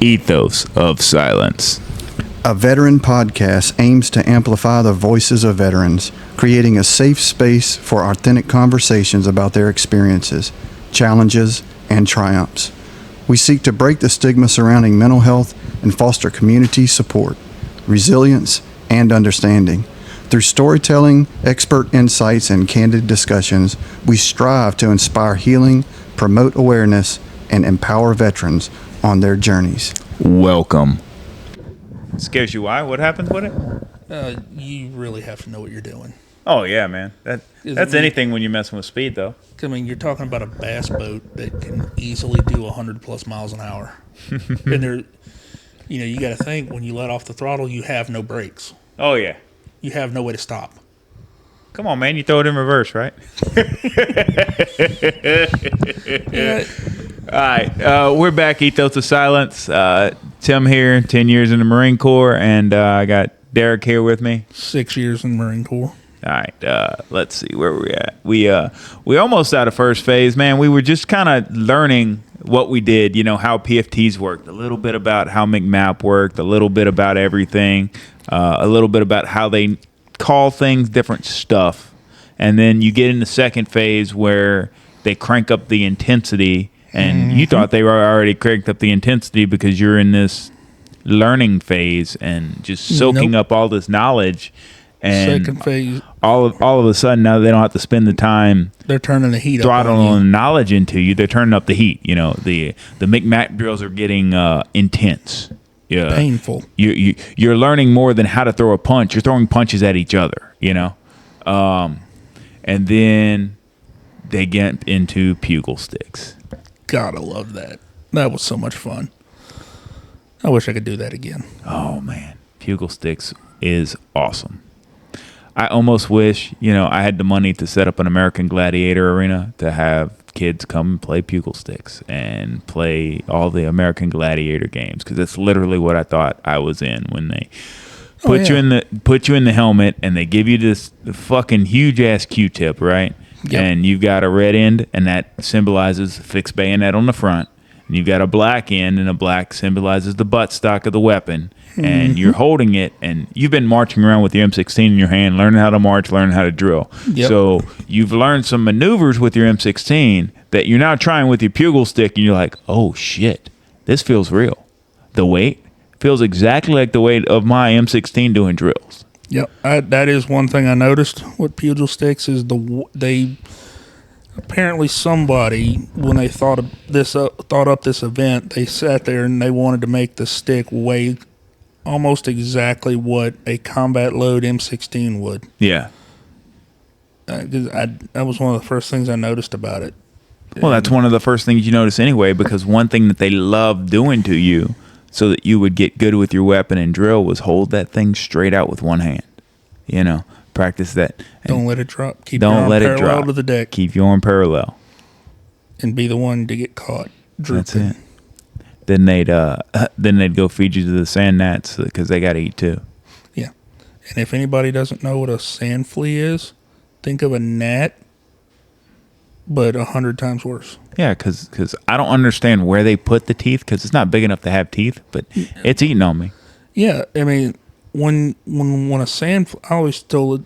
Ethos of Silence. A veteran podcast aims to amplify the voices of veterans, creating a safe space for authentic conversations about their experiences, challenges, and triumphs. We seek to break the stigma surrounding mental health and foster community support, resilience, and understanding. Through storytelling, expert insights, and candid discussions, we strive to inspire healing, promote awareness, and empower veterans on their journeys. Welcome. Scares you? Why? What happens with it? You really have to know what you're doing. Oh yeah, man. That's anything when you're messing with speed, though. I mean, you're talking about a bass boat that can easily do 100 plus miles an hour, and you got to think when you let off the throttle, you have no brakes. Oh yeah. You have no way to stop. Come on, man. You throw it in reverse, right? Yeah. All right, we're back. Ethos of Silence. Tim here, 10 years in the Marine Corps, and I got Derrick here with me. 6 years in the Marine Corps. All right, let's see where we're at. We almost out of first phase, man. We were just kind of learning what we did, how PFTs worked, a little bit about how McMap worked, a little bit about everything, a little bit about how they call things different stuff, and then you get in the second phase where they crank up the intensity. And you thought they were already cranked up the intensity because you're in this learning phase and just soaking up all this knowledge. And second phase, all of a sudden now they don't have to spend the time. They're turning the heat up. Throttling knowledge into you. They're turning up the heat. The McMac drills are getting intense. Yeah, painful. You're learning more than how to throw a punch. You're throwing punches at each other. And then they get into pugil sticks. God, I love that. That was so much fun. I wish I could do that again. Oh, man. Pugil sticks is awesome. I almost wish, I had the money to set up an American Gladiator arena to have kids come and play pugil sticks and play all the American Gladiator games, because that's literally what I thought I was in when they put you in the helmet and they give you this fucking huge-ass Q-tip, right? Yep. And you've got a red end, and that symbolizes a fixed bayonet on the front. And you've got a black end, and a black symbolizes the buttstock of the weapon. And you're holding it, and you've been marching around with your M16 in your hand, learning how to march, learning how to drill. Yep. So you've learned some maneuvers with your M16 that you're now trying with your pugil stick, and you're like, oh, shit, this feels real. The weight feels exactly like the weight of my M16 doing drills. Yep, that is one thing I noticed with pugil sticks is they apparently somebody, when they thought up this event, they sat there and they wanted to make the stick weigh almost exactly what a combat load M16 would. Yeah, that was one of the first things I noticed about it. Well, that's one of the first things you notice anyway, because one thing that they love doing to you, so that you would get good with your weapon and drill, was hold that thing straight out with one hand. Practice that. Don't let it drop. Keep your arm parallel to the deck. Keep your arm parallel. And be the one to get caught drooping. That's it. Then they'd go feed you to the sand gnats because they got to eat too. Yeah. And if anybody doesn't know what a sand flea is, think of a gnat, but 100 times worse. Yeah, because I don't understand where they put the teeth, because it's not big enough to have teeth, but it's eating on me. Yeah, I mean, when a sand, I always tell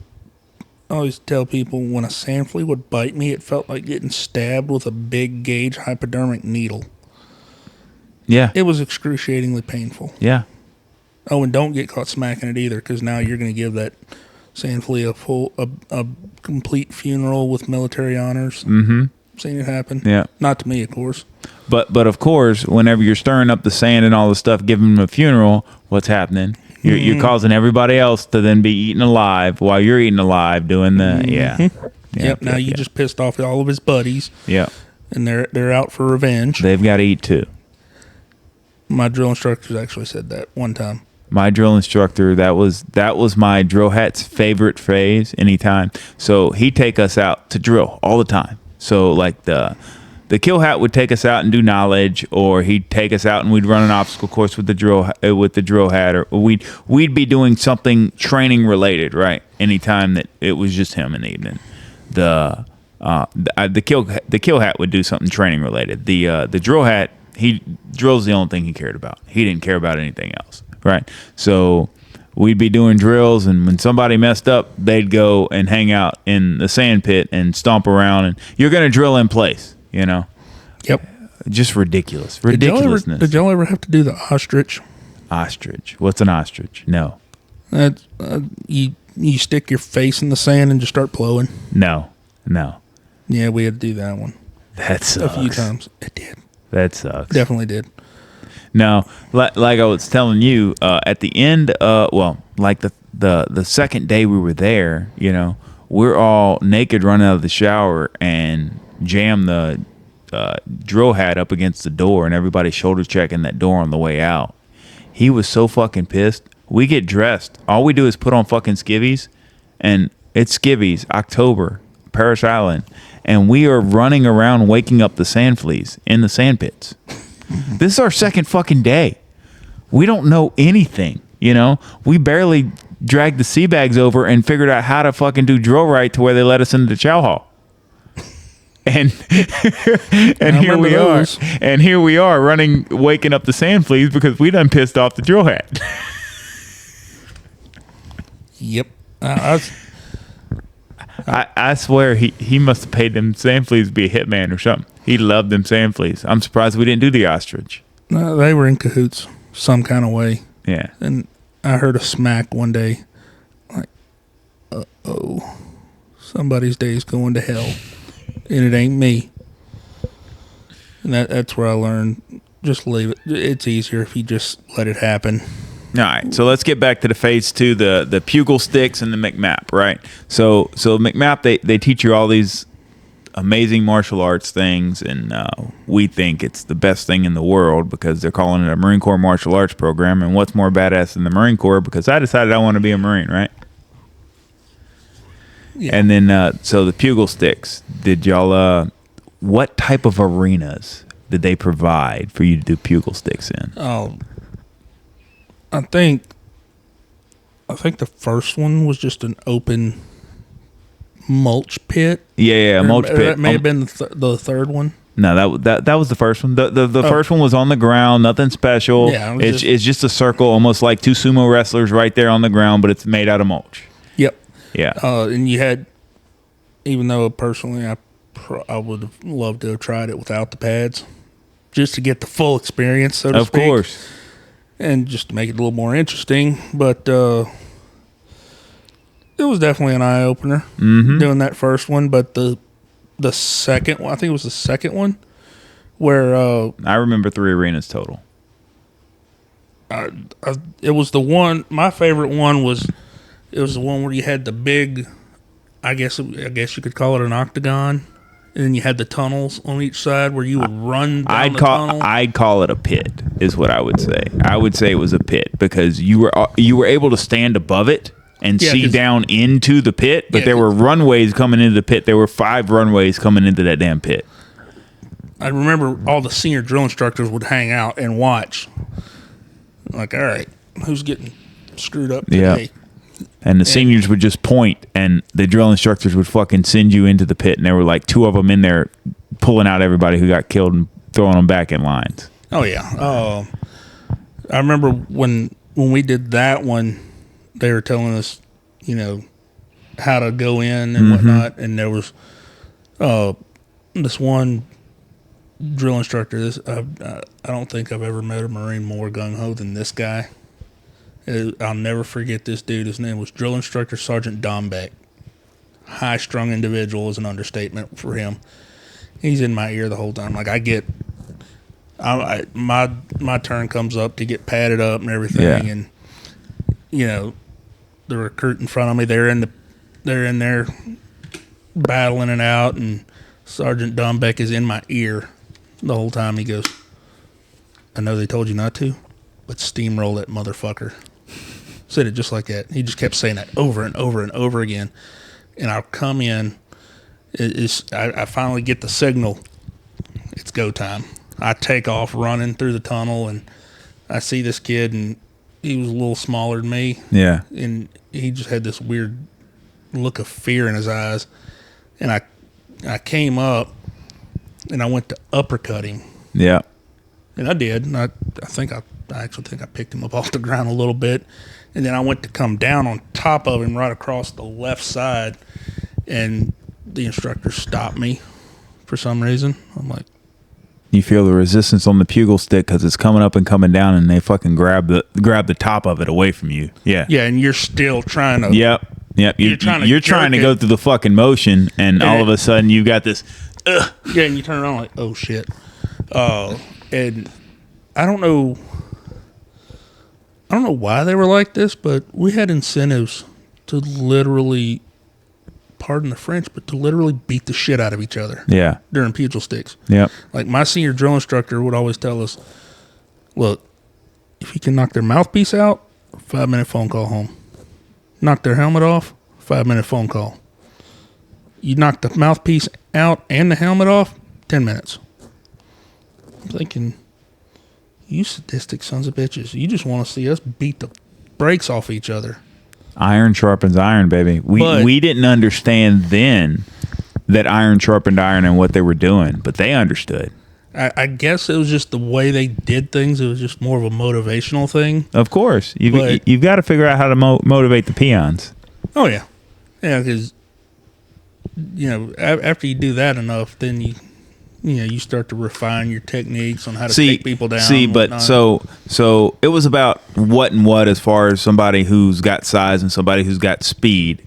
people when a sand flea would bite me, it felt like getting stabbed with a big gauge hypodermic needle. Yeah, it was excruciatingly painful. Yeah. Oh, and don't get caught smacking it either, because now you're going to give that sand flea a complete funeral with military honors. Mm-hmm. Seen it happen. Yeah. Not to me, of course. But of course, whenever you're stirring up the sand and all the stuff, giving them a funeral, what's happening? You're causing everybody else to then be eaten alive while you're eating alive, doing the Yep. Now you just pissed off all of his buddies. Yeah. And they're out for revenge. They've got to eat too. My drill instructor actually said that one time. My drill instructor, that was my drill hat's favorite phrase anytime. So he'd take us out to drill all the time. So like the kill hat would take us out and do knowledge, or he'd take us out and we'd run an obstacle course with the drill hat, or we'd be doing something training related, right? Anytime that it was just him in the evening. The kill hat would do something training related. The drill hat, Drill's the only thing he cared about. He didn't care about anything else, right? So we'd be doing drills, and when somebody messed up, they'd go and hang out in the sand pit and stomp around, and you're going to drill in place, you know? Yep. Just ridiculousness. Did y'all ever have to do the ostrich? Ostrich. What's an ostrich? No. That's, you stick your face in the sand and just start blowing. No. Yeah, we had to do that one. That sucks. A few times. It did. That sucks. Definitely did. No, like I was telling you, at the end, like the second day we were there, you know, we're all naked running out of the shower and jam the drill hat up against the door, and everybody's shoulder checking that door on the way out. He was so fucking pissed. We get dressed. All we do is put on fucking skivvies, and it's skivvies, October, Parrish Island, and we are running around waking up the sand fleas in the sand pits. This is our second fucking day. We don't know anything, you know? We barely dragged the sea bags over and figured out how to fucking do drill right to where they let us into the chow hall. And here we are. And here we are waking up the sand fleas because we done pissed off the drill hat. Yep. I swear he must have paid them sand fleas to be a hitman or something. He loved them sand fleas. I'm surprised we didn't do the ostrich. No, they were in cahoots some kind of way. Yeah. And I heard a smack one day, like, uh-oh, somebody's day's going to hell, and it ain't me. And that's where I learned, just leave it. It's easier if you just let it happen. All right, so let's get back to the phase 2, the pugil sticks and the McMap, right? So McMap, they teach you all these amazing martial arts things, and we think it's the best thing in the world because they're calling it a Marine Corps martial arts program, and what's more badass than the Marine Corps? Because I decided I want to be a Marine, right? Yeah. And then, so the pugil sticks, did y'all, what type of arenas did they provide for you to do pugil sticks in? Oh, I think the first one was just an open mulch pit. Yeah, mulch pit. That may have been the third one. No, that was the first one. The first one was on the ground, nothing special. Yeah, it's just a circle, almost like two sumo wrestlers right there on the ground, but it's made out of mulch. Yep. Yeah. And you had, even though personally I would have loved to have tried it without the pads, just to get the full experience, so to speak. Of course. And just to make it a little more interesting, but it was definitely an eye opener doing that first one. But the second one, I think it was the second one, where I remember 3 arenas total. It was the one. My favorite one was the one where you had the big, I guess you could call it an octagon. And then you had the tunnels on each side where you would run down the tunnel. I'd call it a pit, is what I would say. I would say it was a pit because you were able to stand above it and see down into the pit, but there were runways coming into the pit. There were 5 runways coming into that damn pit. I remember all the senior drill instructors would hang out and watch. Like, all right, who's getting screwed up today? Yeah. And the seniors would just point, and the drill instructors would fucking send you into the pit, and there were like 2 of them in there pulling out everybody who got killed and throwing them back in lines. Oh, yeah. I remember when we did that one, they were telling us, you know, how to go in and whatnot, and there was this one drill instructor. I don't think I've ever met a Marine more gung-ho than this guy. I'll never forget this dude. His name was Drill Instructor Sergeant Dombeck. High-strung individual is an understatement for him. He's in my ear the whole time. Like, my turn comes up to get padded up and everything, and you know, the recruit in front of me, they're in there battling it out, and Sergeant Dombeck is in my ear the whole time. He goes, "I know they told you not to, but steamroll that motherfucker." Said it just like that. He just kept saying that over and over and over again. And I'll come in. I finally get the signal. It's go time. I take off running through the tunnel, and I see this kid, and he was a little smaller than me. Yeah. And he just had this weird look of fear in his eyes. And I came up, and I went to uppercut him. Yeah. And I did. And I actually think I picked him up off the ground a little bit. And then I went to come down on top of him right across the left side. And the instructor stopped me for some reason. I'm like, you feel the resistance on the pugil stick because it's coming up and coming down, and they fucking grab the top of it away from you. Yeah. Yeah, and you're still trying to. Yep. You're trying to go through the fucking motion, and all of a sudden you got this. Yeah, and you turn around like, oh shit. And I don't know why they were like this, but we had incentives to literally, pardon the French, but to literally beat the shit out of each other. Yeah. During pugil sticks. Yep. Like my senior drill instructor would always tell us, look, if you can knock their mouthpiece out, 5-minute phone call home. Knock their helmet off, 5-minute phone call. You knock the mouthpiece out and the helmet off, 10 minutes. I'm thinking, you sadistic sons of bitches. You just want to see us beat the brakes off each other. Iron sharpens iron, baby. We didn't understand then that iron sharpened iron and what they were doing, but they understood. I guess it was just the way they did things. It was just more of a motivational thing. Of course. You've got to figure out how to motivate the peons. Oh, yeah. Yeah, because, after you do that enough, then you start to refine your techniques on how to take people down. But so it was about what as far as somebody who's got size and somebody who's got speed,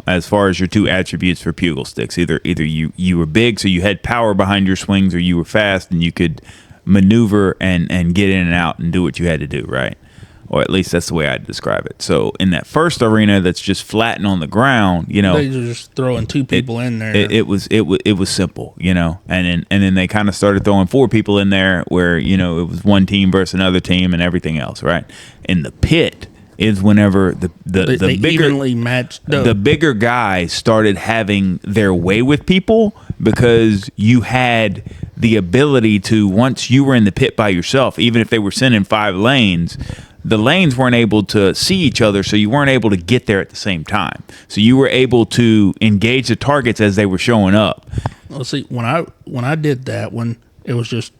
as far as your two attributes for pugil sticks. Either you were big, so you had power behind your swings, or you were fast and you could maneuver and get in and out and do what you had to do, right? Or at least that's the way I'd describe it. So in that first arena that's just flat and on the ground, they were just throwing two people in there. It was simple, and then they kind of started throwing 4 people in there where, it was one team versus another team and everything else, right? In the pit is whenever the bigger evenly matched up. The bigger guys started having their way with people because you had the ability to, once you were in the pit by yourself, even if they were sending 5 lanes, the lanes weren't able to see each other, so you weren't able to get there at the same time. So you were able to engage the targets as they were showing up. Well, see, when I did that one, it was just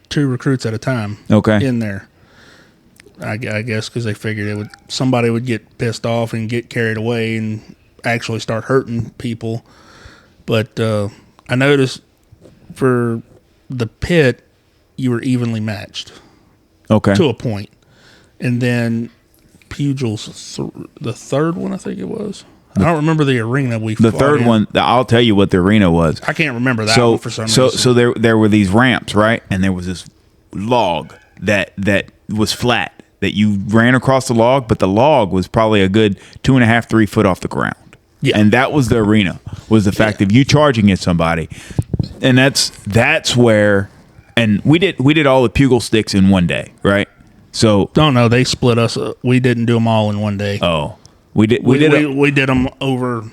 2 recruits at a time. Okay. In there. I guess because they figured somebody would get pissed off and get carried away and actually start hurting people. But I noticed for the pit, you were evenly matched. Okay. To a point. And then pugil's the third one, I think it was. I don't remember the arena we fought. The third one, I'll tell you what the arena was. I can't remember that one for some reason. So there were these ramps, right? And there was this log that was flat that you ran across the log, but the log was probably a good 2.5, 3 foot off the ground. Yeah. And that was the arena, was the fact of you charging at somebody. And that's where, and we did all the pugil sticks in one day, right? So don't know. They split us up. We didn't do them all in one day. Oh, we did them over.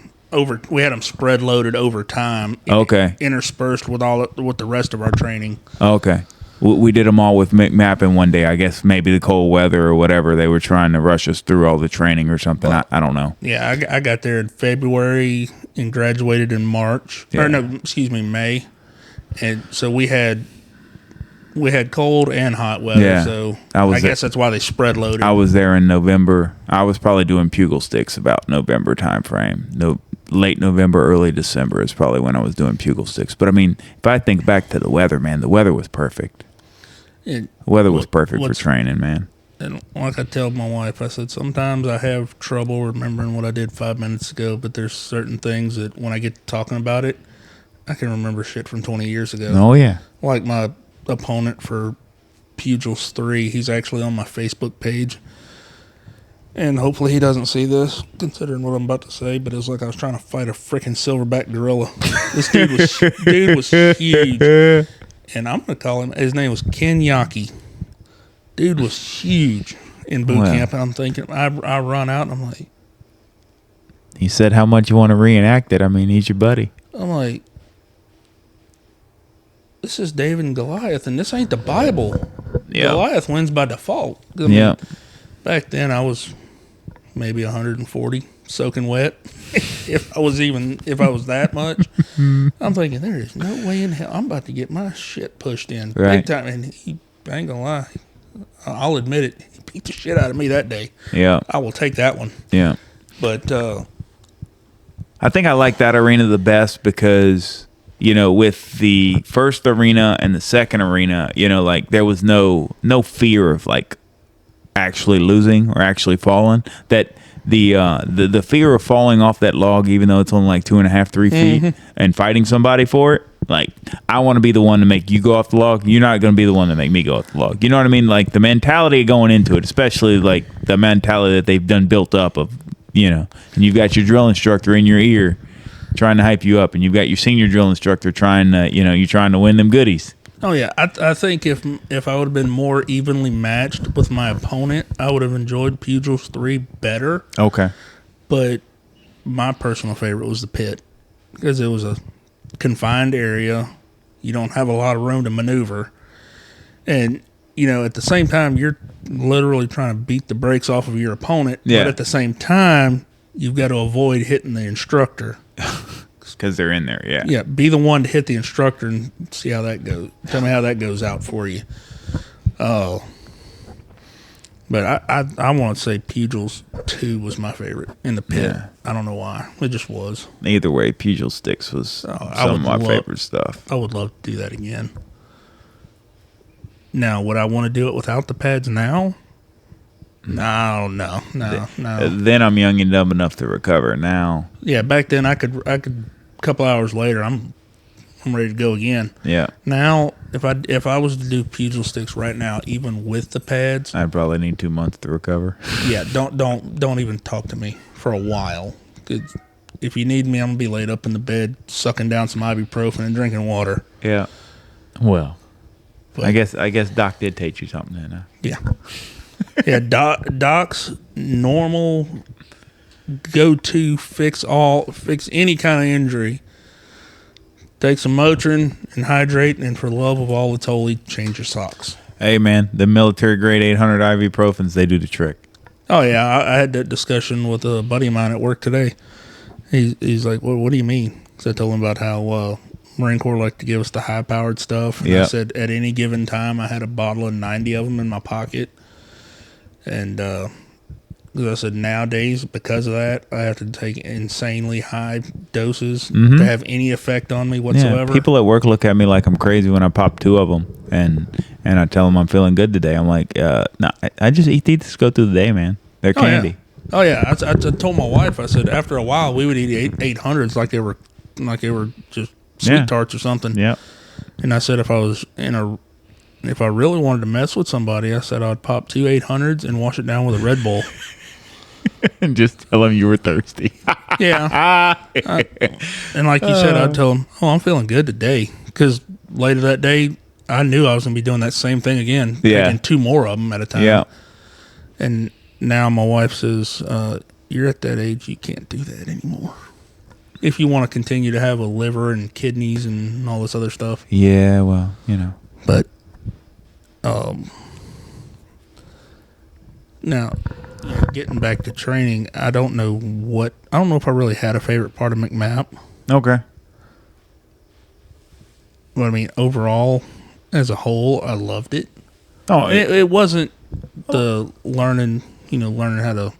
We had them spread loaded over time. Okay. Interspersed with the rest of our training. Okay. We did them all with McMap in one day. I guess maybe the cold weather or whatever. They were trying to rush us through all the training or something. I don't know. Yeah, I got there in February and graduated in March. Yeah. Or no, excuse me, May. And so we had cold and hot weather, yeah, so I guess that's why they spread loaded. I was there in November. I was probably doing pugil sticks about November time frame. Late November, early December is probably when I was doing pugil sticks. But I mean, if I think back to the weather, man, the weather was perfect. The weather was perfect for training, man. And like I tell my wife, I said, sometimes I have trouble remembering what I did 5 minutes ago, but there's certain things that when I get to talking about it, I can remember shit from 20 years ago. Oh, yeah. Like my opponent for Pugils 3, he's actually on my Facebook page, and hopefully he doesn't see this considering what I'm about to say, but it was like I was trying to fight a freaking silverback gorilla. This dude was huge, and I'm gonna call him, his name was Ken Yaki. Dude was huge in boot camp, and I'm thinking, I run out and I'm like, he said how much you want to reenact it. I mean, he's your buddy. I'm like, this is David and Goliath, and this ain't the Bible. Yep. Goliath wins by default. Yeah. Back then, I was maybe 140, soaking wet. if I was that much, I'm thinking there is no way in hell I'm about to get my shit pushed in big time. And he I ain't gonna lie. I'll admit it. He beat the shit out of me that day. Yeah. I will take that one. Yeah. But I think I like that arena the best because, with the first arena and the second arena, like there was no fear of like actually losing or actually falling. That the fear of falling off that log, even though it's only like 2.5, 3 feet, and fighting somebody for it. Like, I want to be the one to make you go off the log. You're not going to be the one to make me go off the log. You know what I mean? Like, the mentality going into it, especially, like, the mentality that they've done built up of, and you've got your drill instructor in your ear trying to hype you up, and you've got your senior drill instructor trying to, you're trying to win them goodies. Oh, yeah. I think if I would have been more evenly matched with my opponent, I would have enjoyed Pugils 3 better. Okay. But my personal favorite was the pit because it was a confined area. You don't have a lot of room to maneuver. And, at the same time, you're literally trying to beat the brakes off of your opponent. Yeah. But at the same time, you've got to avoid hitting the instructor. Because they're in there, yeah. Yeah, be the one to hit the instructor and see how that goes. Tell me how that goes out for you. Oh. But I want to say Pugils 2 was my favorite in the pit. Yeah. I don't know why. It just was. Either way, Pugil Sticks was some of my favorite stuff. I would love to do that again. Now, would I want to do it without the pads now? No. Then I'm young and dumb enough to recover. Now, yeah, back then I could a couple hours later I'm ready to go again. Yeah. Now, if I was to do Pugil Sticks right now, even with the pads, I'd probably need 2 months to recover. Yeah, don't even talk to me for a while. If you need me, I'm gonna be laid up in the bed, sucking down some ibuprofen and drinking water. Yeah. Well, but, I guess Doc did teach you something then. Huh? Yeah. Yeah. Doc's normal go-to fix any kind of injury. Take some Motrin and hydrate, and for the love of all that's holy, change your socks. Hey, man, the military grade 800 ibuprofens, they do the trick. Oh, yeah. I had that discussion with a buddy of mine at work today. He's like, what do you mean? Because I told him about how Marine Corps like to give us the high-powered stuff. And I said at any given time I had a bottle of 90 of them in my pocket. And I said nowadays, because of that, I have to take insanely high doses to have any effect on me whatsoever. Yeah, people at work look at me like I'm crazy when I pop 2 of them, and I tell them I'm feeling good today. I'm like, no, I just eat these to go through the day, man. They're candy. Oh yeah, I told my wife. I said after a while we would eat 800s like they were just sweet tarts or something. Yeah. And I said if I really wanted to mess with somebody, I said I'd pop 2 800s and wash it down with a Red Bull. And just tell them you were thirsty. Yeah. And like you said, I'd tell them, I'm feeling good today. Because later that day, I knew I was going to be doing that same thing again. Taking 2 more of them at a time. Yeah. And now my wife says, you're at that age, you can't do that anymore. If you want to continue to have a liver and kidneys and all this other stuff. Yeah, well, But, now, getting back to training, I don't know if I really had a favorite part of McMap. Okay. But I mean, overall, as a whole, I loved it. Oh, it wasn't the learning how to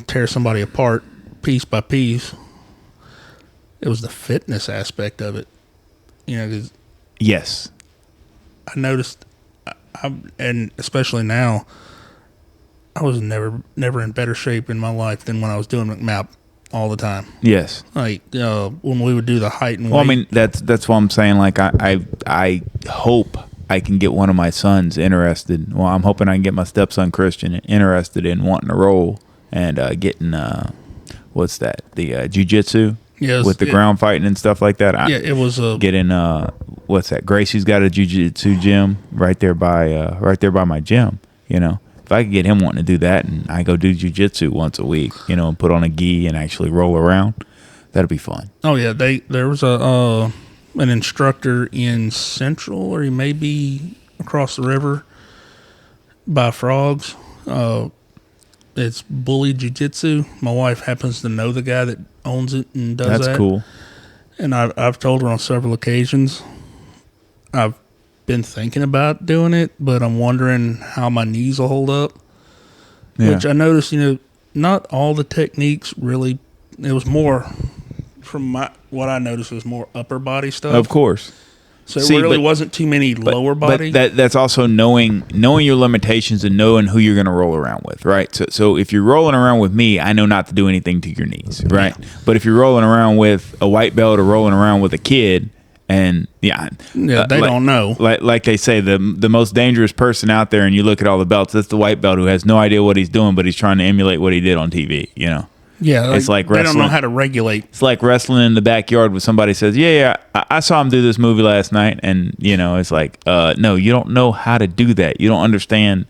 tear somebody apart piece by piece. It was the fitness aspect of it. 'Cause yes. I noticed, and especially now, I was never in better shape in my life than when I was doing McMap all the time. Yes. Like when we would do the height and weight. Well, I mean, that's what I'm saying. Like, I hope I can get one of my sons interested. Well, I'm hoping I can get my stepson Christian interested in wanting to roll and getting what's that? The jiu-jitsu. Yes, with the ground fighting and stuff like that. It was getting what's that? Gracie's got a jiu-jitsu gym right there by my gym. If I could get him wanting to do that, and I go do jiu-jitsu once a week, and put on a gi and actually roll around, that'd be fun. Oh yeah, there was an instructor in Central, or he may be across the river by Frogs. It's Bully Jiu-Jitsu. My wife happens to know the guy that owns it and does that. That's cool. And I've told her on several occasions. I've been thinking about doing it, but I'm wondering how my knees will hold up. Yeah. Which I noticed, not all the techniques really. It was more from what I noticed was more upper body stuff. Of course. So it really wasn't too many lower body. But that's also knowing your limitations and knowing who you're going to roll around with, right? So if you're rolling around with me, I know not to do anything to your knees, right? Yeah. But if you're rolling around with a white belt or rolling around with a kid, and they don't know. Like they say, the most dangerous person out there, and you look at all the belts, that's the white belt who has no idea what he's doing, but he's trying to emulate what he did on TV, Yeah, it's like wrestling. They don't know how to regulate. It's like wrestling in the backyard where somebody says, I saw him do this movie last night, and it's like, no, you don't know how to do that. You don't understand.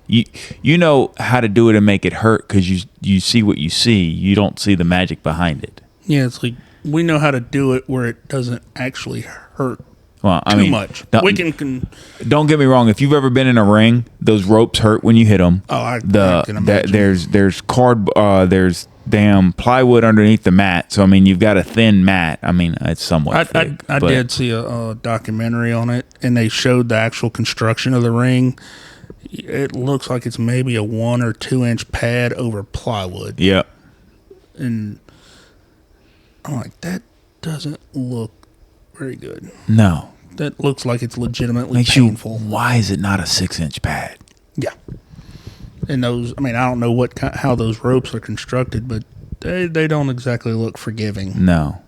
You know how to do it and make it hurt because you see what you see. You don't see the magic behind it. Yeah, it's like we know how to do it where it doesn't actually hurt. Well, too much. We can. Don't get me wrong. If you've ever been in a ring, those ropes hurt when you hit them. Oh, I can imagine. There's damn plywood underneath the mat. So, you've got a thin mat. It's somewhat thick. I did see a documentary on it, and they showed the actual construction of the ring. It looks like it's maybe a 1 or 2 inch pad over plywood. Yep. And I'm like, that doesn't look very good. No. That looks like it's legitimately painful. Why is it not a 6-inch pad? Yeah. And those, I don't know how those ropes are constructed, but they don't exactly look forgiving. No.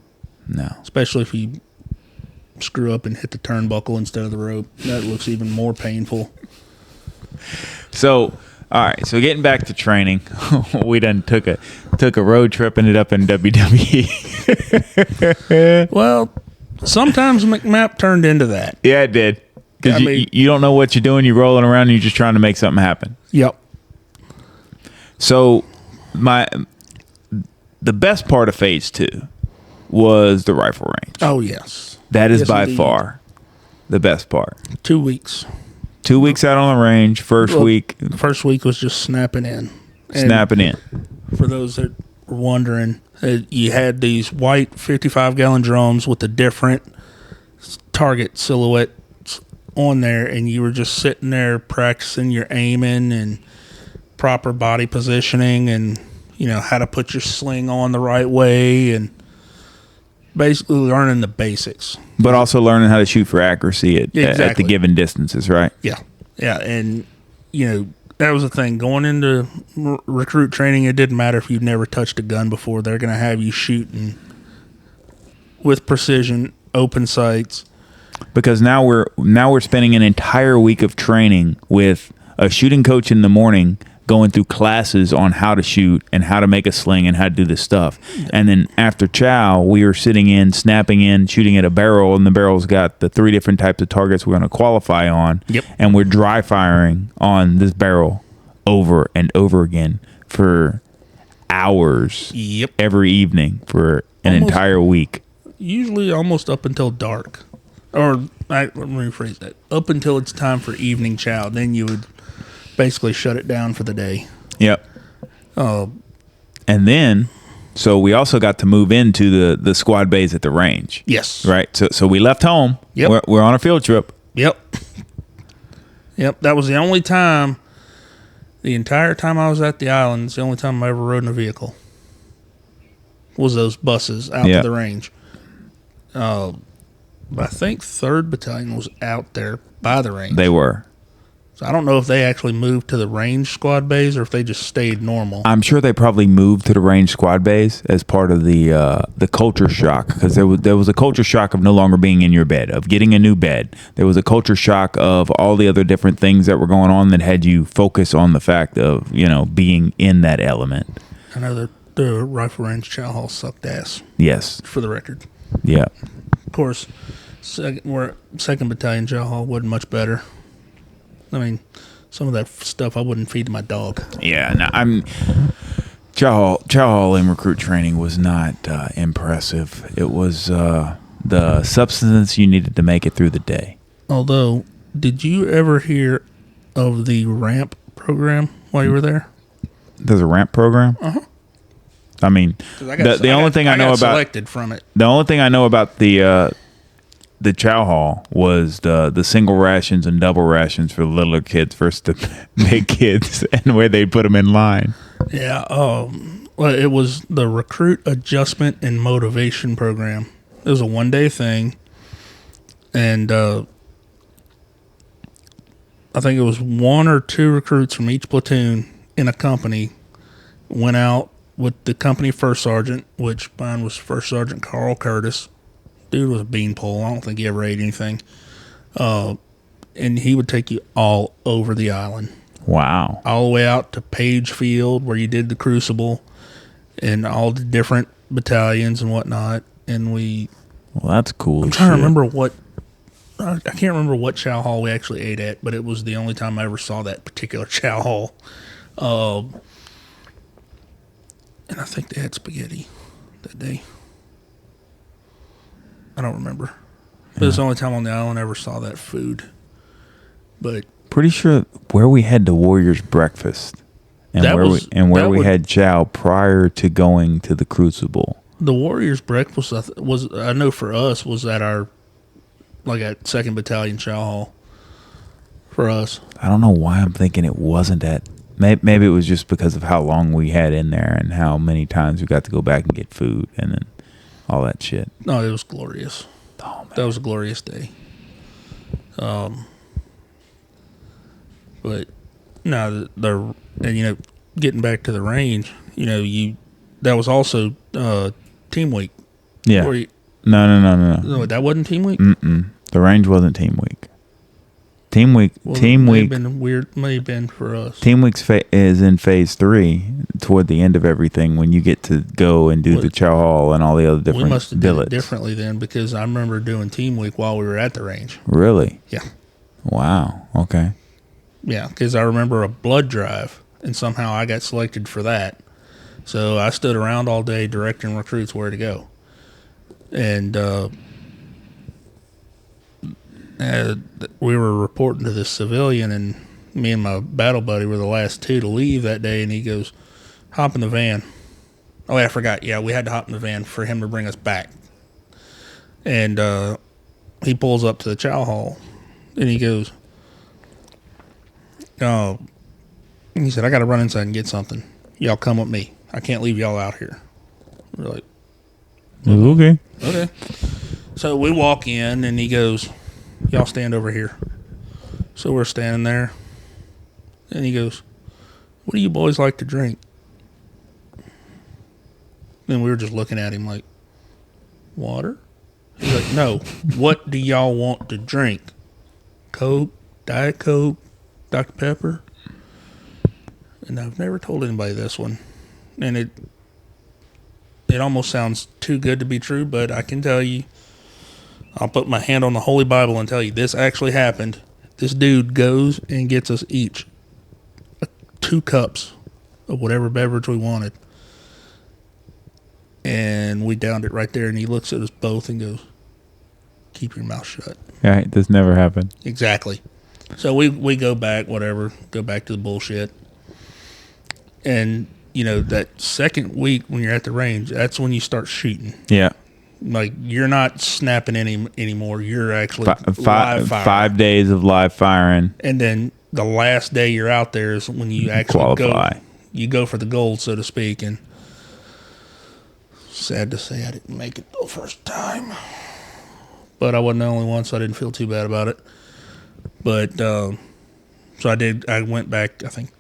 Especially if you screw up and hit the turnbuckle instead of the rope. That looks even more painful. So, all right. So getting back to training, we done took a road trip, ended up in WWE. Well, sometimes McMap turned into that. Yeah, it did. Because you don't know what you're doing. You're rolling around and you're just trying to make something happen. Yep. So the best part of phase 2 was the rifle range. Oh, yes. That is by far the best part. 2 weeks. 2 weeks out on the range. First week was just snapping in. For those that were wondering, you had these white 55-gallon drums with the different target silhouettes on there, and you were just sitting there practicing your aiming and proper body positioning and, how to put your sling on the right way and basically learning the basics. But also learning how to shoot for accuracy at the given distances, right? Yeah. Yeah, and, that was the thing. Going into recruit training, it didn't matter if you've never touched a gun before. They're going to have you shooting with precision, open sights. Because now we're spending an entire week of training with a shooting coach in the morning going through classes on how to shoot and how to make a sling and how to do this stuff. And then after chow, we are sitting in, snapping in, shooting at a barrel, and the barrel's got the 3 different types of targets we're going to qualify on. Yep. And we're dry firing on this barrel over and over again for hours. Yep. Every evening for an entire week. Usually almost up until dark. Or, let me rephrase that. Up until it's time for evening chow. Then you would basically shut it down for the day. Yep. And then, so we also got to move into the squad bays at the range. Yes. Right? So we left home. Yep. We're on a field trip. Yep. That was the only time, the entire time I was at the island, it's the only time I ever rode in a vehicle. Was those buses out to the range. But I think 3rd Battalion was out there by the range. They were. So I don't know if they actually moved to the range squad bays or if they just stayed normal. I'm sure they probably moved to the range squad bays as part of the culture shock, because there was a culture shock of no longer being in your bed, of getting a new bed. There was a culture shock of all the other different things that were going on that had you focus on the fact of being in that element. I know the rifle range chow hall sucked ass. Yes. For the record. Yeah. Of course, 2nd Battalion chow hall wasn't much better. Some of that stuff I wouldn't feed to my dog. Yeah, no, chow hall in recruit training was not impressive. It was the substance you needed to make it through the day. Although, did you ever hear of the ramp program while you were there? There's a ramp program? Uh-huh. The only thing I know about selected from it. The only thing I know about the the chow hall was the single rations and double rations for littler kids versus the big kids, and where they put them in line. Yeah. Well, it was the Recruit Adjustment and Motivation Program. It was a one-day thing, and I think it was 1 or 2 recruits from each platoon in a company went out with the company first sergeant, which mine was First Sergeant Carl Curtis. Dude was a beanpole. I don't think he ever ate anything. And he would take you all over the island. Wow. All the way out to Page Field, where you did the Crucible, and all the different battalions and whatnot. And well, that's cool. I'm trying to remember I can't remember what chow hall we actually ate at, but it was the only time I ever saw that particular chow hall. And I think they had spaghetti that day. I don't remember. But it's the only time on the island I ever saw that food. But pretty sure where we had the Warriors breakfast and where we had chow prior to going to the Crucible. The Warriors breakfast was I know for us was at our at 2nd Battalion chow hall for us. I don't know why I'm thinking it wasn't at. Maybe it was just because of how long we had in there and how many times we got to go back and get food and then all that shit. No, it was glorious. Oh, man. That was a glorious day. But no, and getting back to the range, that was also team week. Yeah. No. That wasn't team week. The range wasn't team week. Team week. May have been for us. Team week is in phase 3 toward the end of everything when you get to go and do the chow hall and all the other different. We must have did billets. it differently then, because I remember doing team week while we were at the range. Really? Yeah. Wow. Okay. Yeah, because I remember a blood drive, and somehow I got selected for that. So I stood around all day directing recruits where to go. And we were reporting to this civilian, and me and my battle buddy were the last 2 to leave that day, and he goes, hop in the van. Oh, I forgot. Yeah, we had to hop in the van for him to bring us back. And he pulls up to the chow hall, and he goes, he said, I got to run inside and get something. Y'all come with me. I can't leave y'all out here. We're like, okay. Okay. So we walk in, and he goes, y'all stand over here. So we're standing there, and he goes, what do you boys like to drink? And we were just looking at him like, water? He's like, no, what do y'all want to drink? Coke, Diet Coke, Dr. Pepper? And I've never told anybody this one. And it almost sounds too good to be true, but I can tell you, I'll put my hand on the Holy Bible and tell you this actually happened. This dude goes and gets us each 2 cups of whatever beverage we wanted. And we downed it right there, and he looks at us both and goes, keep your mouth shut. All right, this never happened. Exactly. So we go back to the bullshit. And, that second week when you're at the range, that's when you start shooting. Yeah. Like, you're not snapping anymore. You're actually live firing. 5 days of live firing. And then the last day you're out there is when you actually qualify. You go for the gold, so to speak. And sad to say I didn't make it the first time. But I wasn't the only one, so I didn't feel too bad about it. But, so I went back, I think,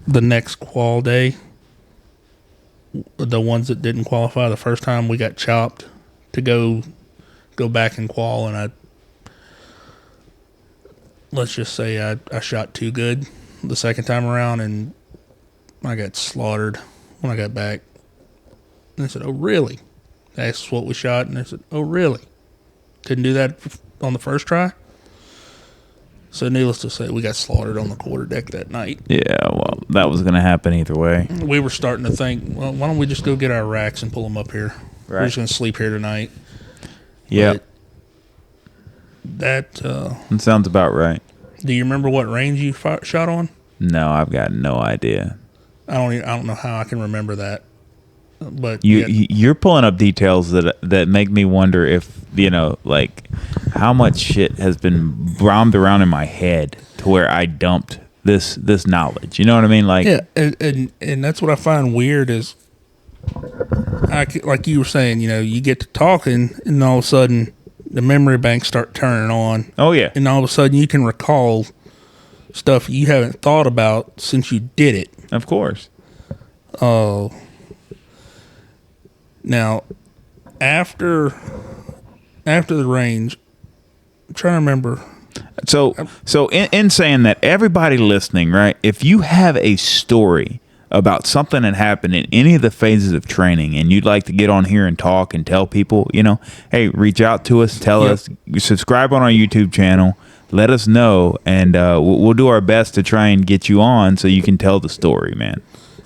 the next qual day. The ones that didn't qualify the first time, we got chopped to go back and qual, and let's just say I shot too good the second time around, and I got slaughtered when I got back. And I said, oh, really? That's what we shot, and I said, oh, really? Couldn't do that on the first try? So needless to say, we got slaughtered on the quarterdeck that night. Yeah, well, that was going to happen either way. We were starting to think, well, why don't we just go get our racks and pull them up here? Right. We're just going to sleep here tonight. Yeah. That sounds about right. Do you remember what range you shot on? No, I've got no idea. I don't know how I can remember that. But you're pulling up details that make me wonder if, like, how much shit has been bombed around in my head to where I dumped this knowledge. You know what I mean? Like, yeah, and that's what I find weird is, like you were saying, you get to talking, and all of a sudden the memory banks start turning on. Oh yeah, and all of a sudden you can recall stuff you haven't thought about since you did it. Of course. Oh. Now, after the range, I'm trying to remember. So in saying that, everybody listening, right? If you have a story about something that happened in any of the phases of training and you'd like to get on here and talk and tell people, hey, reach out to us, tell us, subscribe on our YouTube channel, let us know, and we'll do our best to try and get you on so you can tell the story, man.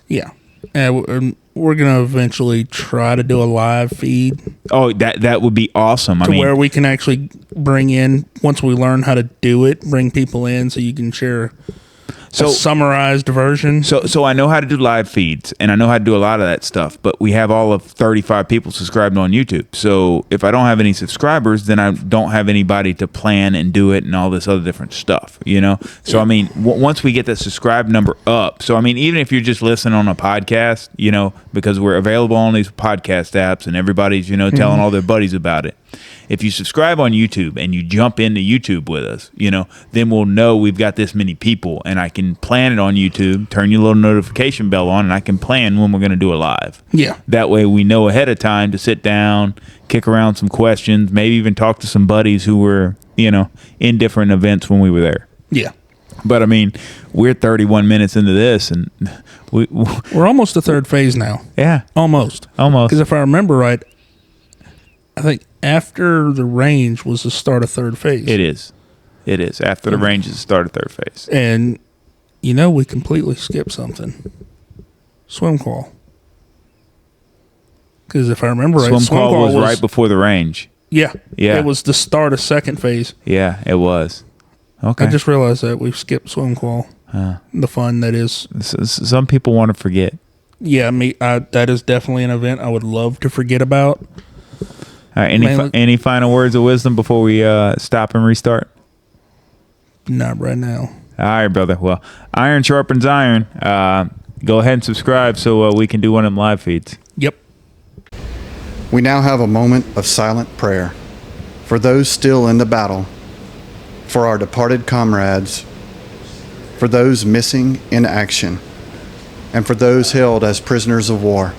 Yeah. And we're going to eventually try to do a live feed. Oh, that would be awesome. Where we can actually bring in, once we learn how to do it, bring people in so you can share a summarized version. So I know how to do live feeds, and I know how to do a lot of that stuff, but we have all of 35 people subscribed on YouTube. So if I don't have any subscribers, then I don't have anybody to plan and do it and all this other different stuff, So, once we get that subscribe number up, so, even if you're just listening on a podcast, because we're available on these podcast apps and everybody's, telling all their buddies about it. If you subscribe on YouTube and you jump into YouTube with us, then we'll know we've got this many people, and I can plan it on YouTube, turn your little notification bell on, and I can plan when we're going to do it live. Yeah. That way we know ahead of time to sit down, kick around some questions, maybe even talk to some buddies who were, in different events when we were there. Yeah. But, we're 31 minutes into this, and we're almost to third phase now. Yeah. Almost. Because if I remember right, I think after the range was the start of third phase. It is. After the range is the start of third phase. And, we completely skipped something. Swim call. Because if I remember right, swim call was right before the range. Yeah. Yeah. It was the start of second phase. Yeah, it was. Okay. I just realized that we've skipped swim call. The fun that is. Some people want to forget. Yeah, that is definitely an event I would love to forget about. All right, any final words of wisdom before we stop and restart? Not right now. All right, brother. Well, iron sharpens iron. Go ahead and subscribe so we can do one of them live feeds. Yep. We now have a moment of silent prayer for those still in the battle, for our departed comrades, for those missing in action, and for those held as prisoners of war.